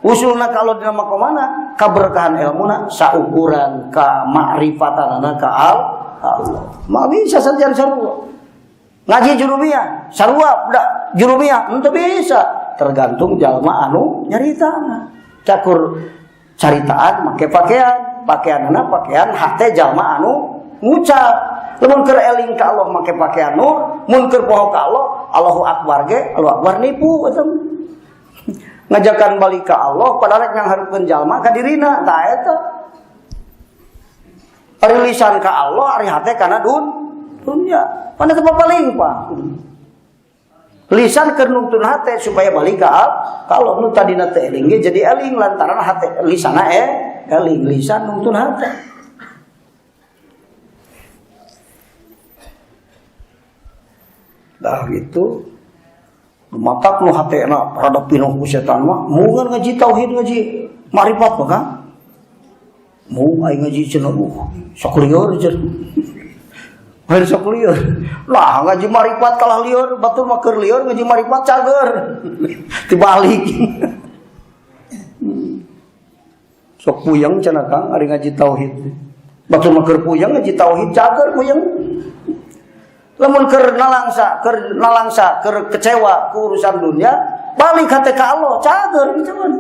usulna ka Allah dina makomana, kaberkahan ilmuna saukuran ka ma'rifatanana ka Allah. Mah bisa saja sarua. Ngaji jurumiyah, sarua budak jurumiyah henteu bisa. tergantung jalma anu nyaritana. Cakur caritaan make pakaianna pakaian hate jalma anu ngucap. Lamun keur eling ka Allah make pakaian nur, mun keur poho ka Allah, Allahu Akbar ge, Allahu Akbar nipu eta. Ngajakan balik ka Allah padahal rek nghareupeun jalma ka dirina, tah eta. Ari lisan ka Allah, ari hate kana dunya. Pana teu paling pa. Lisan keur nuntun hate supaya balik ka Allah. Nu tadina teh eling ge jadi eling lantaran hate lisanna eling, lisan nuntun hate. Dah gitu matak nu hatena rada pinuh ku setan mah mungan ngaji tauhid ngaji marifat mah kan mau aing ngaji cenah sok lieur cenah hair sok lieur lah ngaji marifat kalah lieur batur mah keur lieur ngaji marifat cager dibalik sok puyeng cenah Kang ari ngaji tauhid batur mah keur puyeng ngaji tauhid cager puyeng. Lamun keur nalangsa, keur kecewa ku urusan dunia, balik hate ka Allah, cager gitu kan.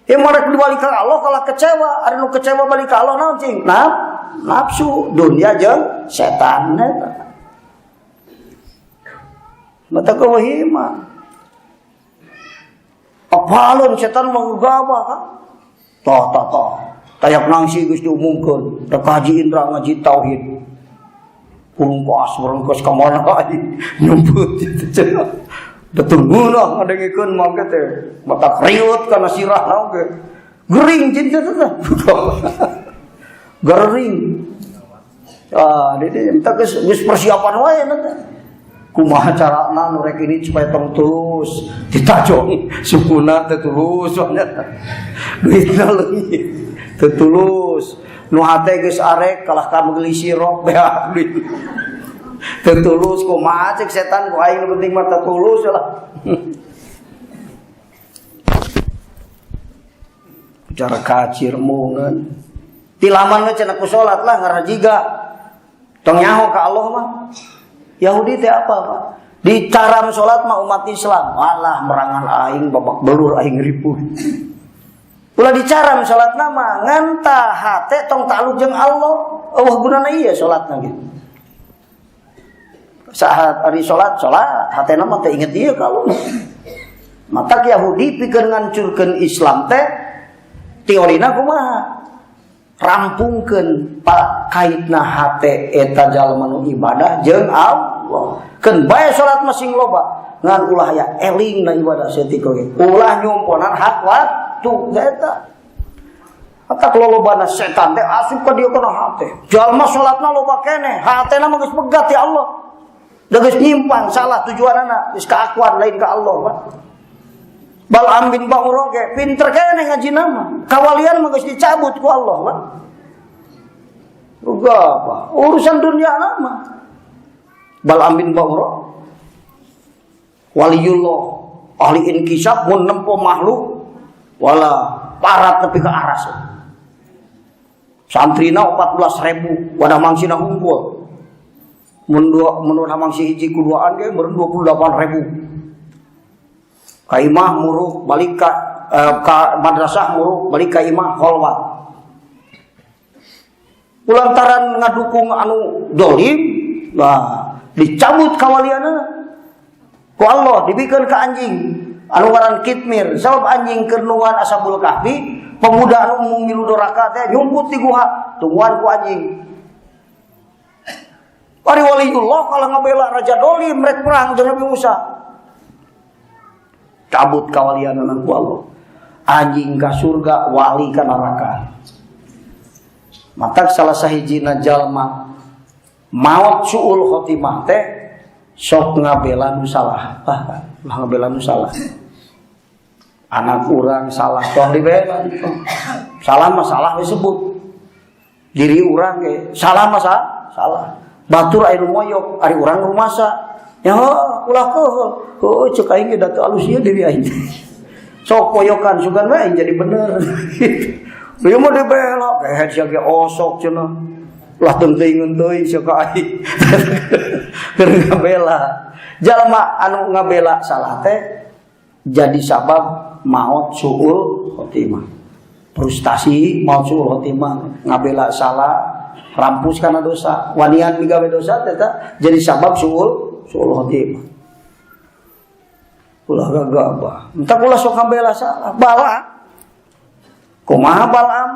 Yang marek dibalik ka Allah kalau kecewa, ari nu kecewa balik ka Allah naon cing? Nafsu, dunia jeung setan eta. Mata kawahima. Apalun setan menggabah kan? Toh. Tayak nangsi geus diumumkeun, da Haji Indra ngaji tauhid. Pungkas berengkos ka mana aja nyumput cenah. Da tunggulah ngadengikeun mangke teh. Mata kriut kana sirah naon ge. Gering cinta teh. Gering. Jadi entah geus persiapan wae nanti. Kumaha carana nu rek ini supaya tong tulus ditajong sukuna teh tulus soalnya. Duitna leuwih teh tulus. Nu hate geus arek kalah ka meulisi rok beak duit. Teu tulus kumaha cek setan ku aing nu penting mah teu tulus lah. Cara kacir mungan. Tilaman ge cenah ku salat lah ngarajiga. Tong nyaho ka Allah mah. Yahudi teh apa Pak? Di caram salat mah umat Islam. Alah merangan aing babak belur aing ripuh. Ulah dicaram salat nama nganta hate tong taluk jeung Allah. Allah gunana ieu salatna gitu. Saat ari salat hatena mah teh inget ieu ka Allah. Matak Yahudi pikeun ngancurkeun Islam teh teorina kumaha? Rampungkeun kaitna hate eta jalma nu ibadah jeung Allah. Keun bae salat mah sing loba ngan ulah aya elingna ibadah saeutik oge. Ulah nyumponan hak waktu eta. Atak lolobana setan teh asup ka dieu kana hate. Jalma salatna loba keneh, hatena mah geus pegat ti Allah. Da geus nyimpang salah tujuanana, geus kaakuan lain ka Allah, Pak. Bal'am bin Ba'ur ge pinter keneh ngajina mah. Kawalian mah geus dicabut ku Allah, Pak. Uga apa? Urusan dunia mah. Bal'am bin Ba'ur waliyullah, ahli inkisab mun nempo makhluk wala parat nepi ka aras. Santrina 14.000 wadah mangsina unggul. Mun mangsi hiji kuduaan ge meureun 28.000. Ka imah muruk balik ka madrasah muruk balik ka imah holwat. Kulantaran ngadukung anu dolim, nah dicabut kawalianana. Ku Allah dibikeun ka anjing anu ngaran Kitmir, sabab anjing keur nuan Ashabul Kahfi, pemuda anu milu doraka teh nyumput di guha, tungguan ku anjing. Ari waliullah kalau ngabela raja dolim rek perang jeung Nabi Musa. Cabut kawalianana ku Allah. Anjing ka surga, wali ka neraka. Matak salah sahijina jalma maot suul khotimah teh sok ngabela nu salah. Ngabela nu salah. Anak urang salah tong dibela. Salah mah salah disebut. Diri urang ge salah mah salah. Batur aya nu moyok, ari urang rumasa. Ya ulah keuh cek aing ge da teu alus ieu diri aing. Sok poyokan sugan we jadi bener. Ieu mah dibela, kayak sia ge osok cenah. Lah teuing teuing sok ai. Keur ngabela. Jalma anu ngabela salah teh jadi sabab maut suul khotimah. Frustasi maut suul khotimah, ngabela salah, rampus karena dosa, wanian migawe dosa eta jadi sabab suul khotimah. Ulah gagabah. Entah ulah sok ngabela salah, bala. Kumaha Balaam?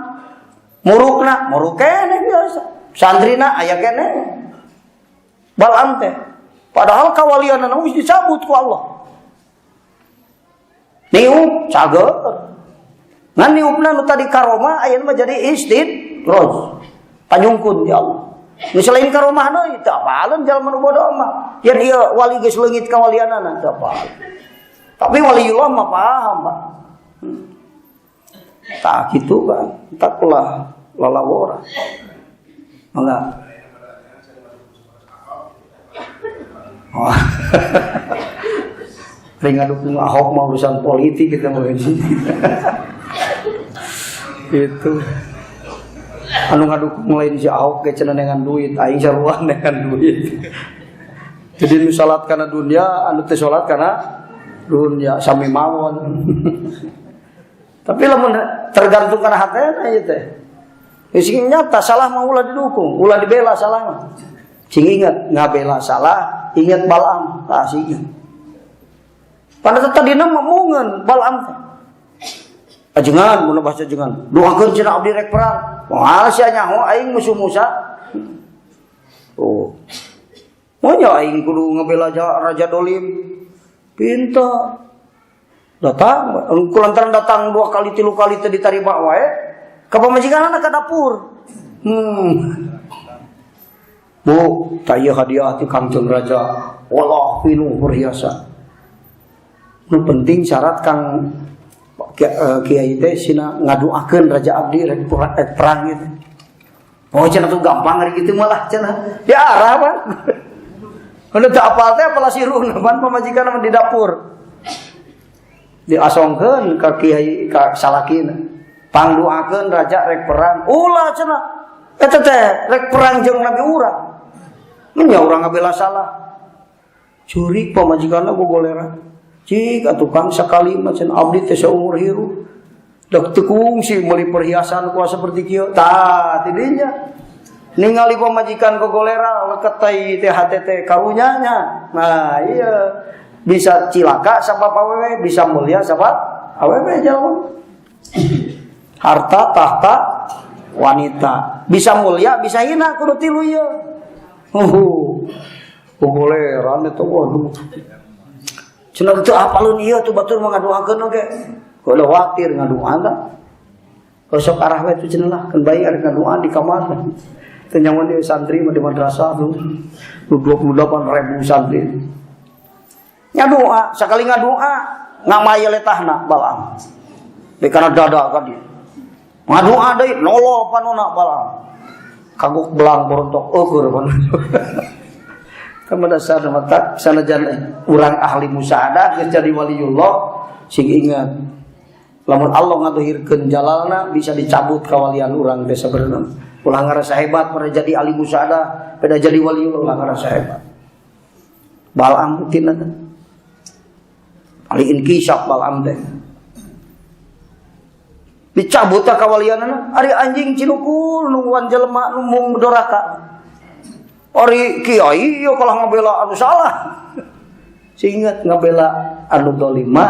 Muruk keneh biasa. Santrina aya keneh. Balaam teh. Padahal kawalianana wis dicabut ku Allah. Niup cager. Ngan niupna nu tadi karomah ayeuna mah jadi istidroj. Panyungkun di Allah. Nu selain karomah deui teu apaleun jalma nu bodoh mah. Yen ieu wali geus leungit kawalianana teu apal. Tapi waliullah mah paham, Pak. Tak gitu kan, tak pula lalawora. Enggak. Oh. Ringan dukung Ahok mau urusan politik kita mau ini. Itu. Anu ngadukung lain si Ahok ke cenah dengan duit, aing saruan dengan duit. Jadi nu salat kana dunia, anu teu salat kana dunia sami mawon. Tapi lamun tergantung kana hatena ieu teh. Sing nyata salah mah ulah didukung, ulah dibela salah mah. Sing ingat ngabela salah, ingat Balaam, tah sing. Pada tadina mah mungeun Balaam teh. Ajengan mun bahasa ajengan, doakeun cenah abdi rek perang. Moal sia nyaho aing musuh Musa. Oh. Monya aing kudu ngabela Raja Dolim. Pintar. Datang, kulantaran datang 2 kali 3 kali teh ditarima wae, ka pamajikanana ka dapur. Bu, taya hadiah ti Kangjeng Raja. Wallah pinuh perhiasan. Nu penting syarat Kang Kiai teh sina ngaduakeun Raja abdi rek perang ieu. Oh cenah tuh gampang ari kitu malah cenah. Diarah pan. Mun teu apal teh apalah siruhna pan pamajikanna di dapur. Diasongkeun ka kiai ka salakina pangduakeun raja rek perang ulah cenah eta teh rek perang jeung nabi urang nya urang ngabela salah curik pamajikanna gogolera cik atuh Kang sakali mah cenah abdi teh saumur hirup dak teu kungsi meuli perhiasan kuasa seperti kieu tah ti dinya ningali pamajikan gogolera leketei teh hate teh karunyanya nah iya bisa cilaka sabab awewe, bisa mulia sabab awewe jalma. Harta tahta wanita, bisa mulia bisa hina kudu tilu ieu. Boleh rame tuh waduh. Cenah teu apaleun ieu tuh batur ngaduakeun oge. Kudu khawatir ngaduaan tah. Kalau sok arah we tuh cenah lah kan bayi ari ngaduaan di kamar. Teu nyamun di santri di madrasah tuh 28.000 santri. Ngadua, sekali ngadua ngamaya letahna Balaam. Dikana dada ka dia. Ngadua deui nolo panona Balaam. Kagok belang borontok eueur pan. Kamana dasar mata sanajan urang ahli musaadah geus jadi waliullah sing ingat lamun Allah ngadohirkeun jalalna bisa dicabut kawalian urang teh sabenerna. Ulah ngarasa hebat pada jadi ahli musaadah, pada jadi waliullah ulah ngarasa hebat. Balaam putina teh Ali inkisaf Balaam teh. Dicabut ka kawalianana, ari anjing cinukul nungguan jelema nu mung doraka. Ari kiai yo kalah ngabela anu salah. Seingat ngabela anu dolima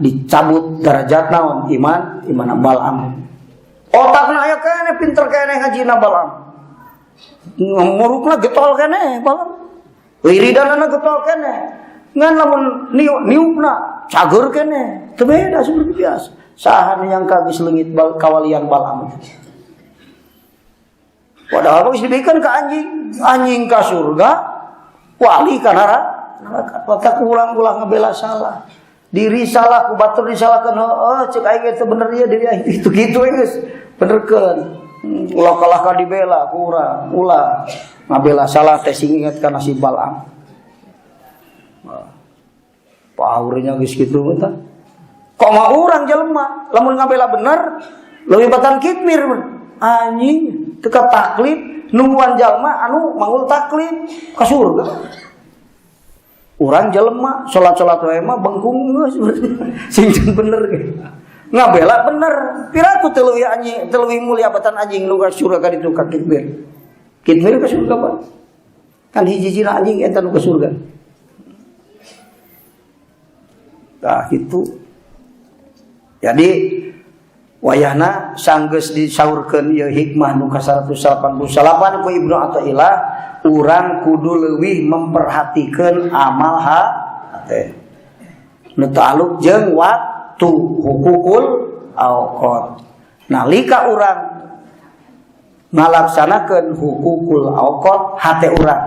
dicabut derajat naon iman Balaam. Otakna aya keneh pinter keneh ngajina Balaam. Ngomurukna getol keneh Balaam. Wiridanana getol keneh. Ngan lamun niupna cager kene teu beda seperti biasa saha nu yang kabis leungit kawalian Balaam padahal geus dibikeun ka anjing ka surga wali ka neraka maka ulang-ulang ngabela salah diri salah ku batur disalahkeun heueuh ceuk aing teh bener ieu diri aing itu kitu geus benerkeun ulah kalah ka dibela ku urang ulah ngabela salah teh sing inget kana si Balaam. Paurnya geus kitu eta. Kok mah urang jelema lamun ngabela bener leuwih batan kikmir anjing teka taklid nungguan jalma anu mangul taklid ka surga. Urang jelema salat-salat wae mah bengkung geus sing bener ge. Ngabela bener. Piraku teu leuwih anjing, teu leuwih mulia batan anjing nu ka surga ka ditu ka kitmir. Kitmir ka surga Pak. Kan hiji-hijina anjing eta nu ka surga. Tah kitu. Jadi wayahna sanggeus disaurkeun ieu hikmah nu ka 188 ku Ibnu Athaillah, urang kudu leuwih memperhatikeun amal hate. Nu ta'alluq jeung waktu hukukul auqat. Nalika urang ngalaksanakeun hukukul auqat hate urang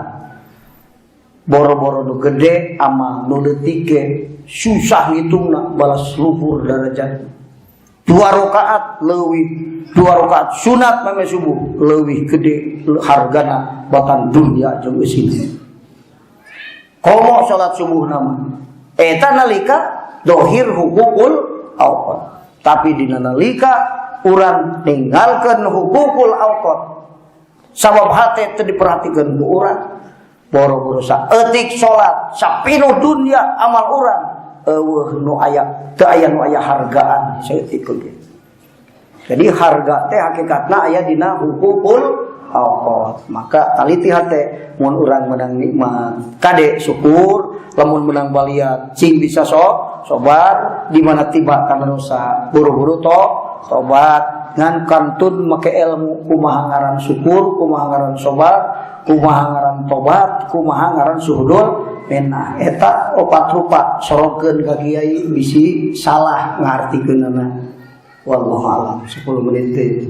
boro-boro nu gede amal nu leutik ge susah ngitungna balas luhur darajat. 2 rakaat leuwih 2 rakaat sunat mame subuh leuwih gede hargana batan dunya jeung eusina. Komo salat subuh nama eta nalika dohir hukukul auqat. Tapi dina nalika urang ninggalkeun hukukul auqat sabab hate teu diperhatikeun ku urang, boro-boro saeutik salat sapinuh dunya amal urang eueuh nu aya teu aya nu aya hargaan saeutik ge. Jadi harga teh hakikatna aya dina hukukul auqat. Maka taliti hate mun urang meunang nikmat kade syukur, lamun meunang baliat cing bisa sobar di mana tiba kana dosa buru-buru tobat ngan kantun make ilmu kumaha ngaran syukur, kumaha ngaran sobar, kumaha ngaran tobat, kumaha ngaran suhudul menah. Eta opat rupa sorokeun ka kiai bisi salah ngartikeunana. Wallahu a'lam. 10 menit.